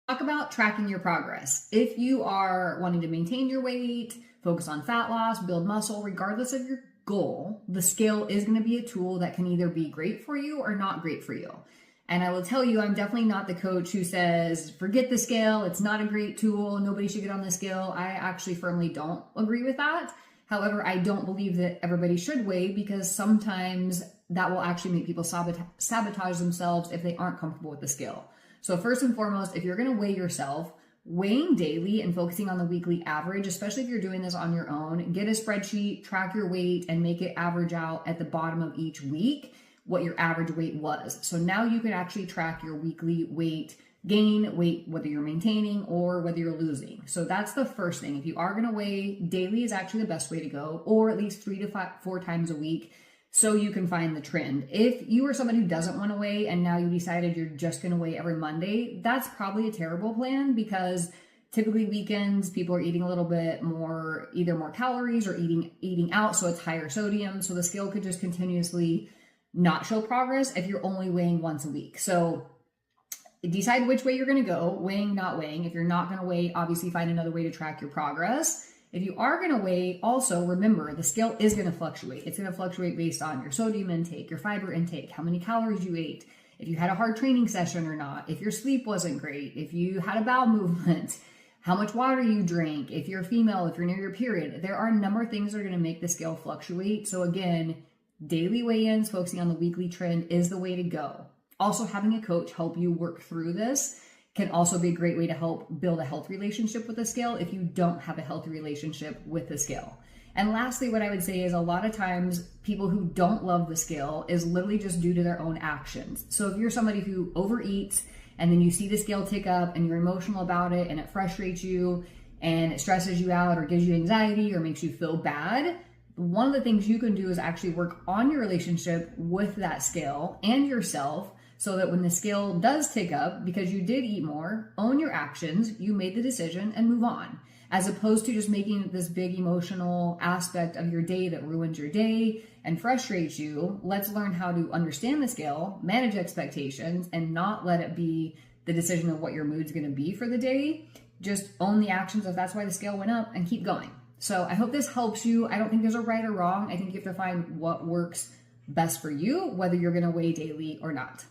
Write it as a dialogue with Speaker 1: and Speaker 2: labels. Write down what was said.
Speaker 1: Talk about tracking your progress. If you are wanting to maintain your weight, focus on fat loss, build muscle, regardless of your goal, the scale is going to be a tool that can either be great for you or not great for you. And I will tell you, I'm definitely not the coach who says, forget the scale, it's not a great tool, nobody should get on the scale. I actually firmly don't agree with that. However, I don't believe that everybody should weigh, because sometimes that will actually make people sabotage themselves if they aren't comfortable with the scale. So first and foremost, if you're going to weigh yourself, weighing daily and focusing on the weekly average, especially if you're doing this on your own, get a spreadsheet, track your weight, and make it average out at the bottom of each week what your average weight was. So now you can actually track your weekly weight gain, weight, whether you're maintaining or whether you're losing. So that's the first thing. If you are going to weigh, daily is actually the best way to go, or at least 3 to 4 times a week, so you can find the trend. If you are somebody who doesn't want to weigh and now you decided you're just going to weigh every Monday, that's probably a terrible plan, because typically weekends people are eating a little bit more, either more calories or eating out, so it's higher sodium. So the scale could just continuously not show progress if you're only weighing once a week. So decide which way you're going to go, weighing, not weighing. If you're not going to weigh, obviously find another way to track your progress. If you are going to weigh, also remember the scale is going to fluctuate. It's going to fluctuate based on your sodium intake, your fiber intake, how many calories you ate, if you had a hard training session or not, if your sleep wasn't great, if you had a bowel movement, how much water you drank, if you're female, if you're near your period. There are a number of things that are going to make the scale fluctuate. So again, daily weigh-ins, focusing on the weekly trend is the way to go. Also, having a coach help you work through this can also be a great way to help build a healthy relationship with the scale if you don't have a healthy relationship with the scale. And lastly, what I would say is a lot of times people who don't love the scale is literally just due to their own actions. So if you're somebody who overeats and then you see the scale tick up and you're emotional about it and it frustrates you and it stresses you out or gives you anxiety or makes you feel bad, one of the things you can do is actually work on your relationship with that scale and yourself, so that when the scale does tick up because you did eat more, own your actions, you made the decision, and move on. As opposed to just making it this big emotional aspect of your day that ruins your day and frustrates you. Let's learn how to understand the scale, manage expectations, and not let it be the decision of what your mood's gonna be for the day. Just own the actions if that's why the scale went up, and keep going. So I hope this helps you. I don't think there's a right or wrong. I think you have to find what works best for you, whether you're gonna weigh daily or not.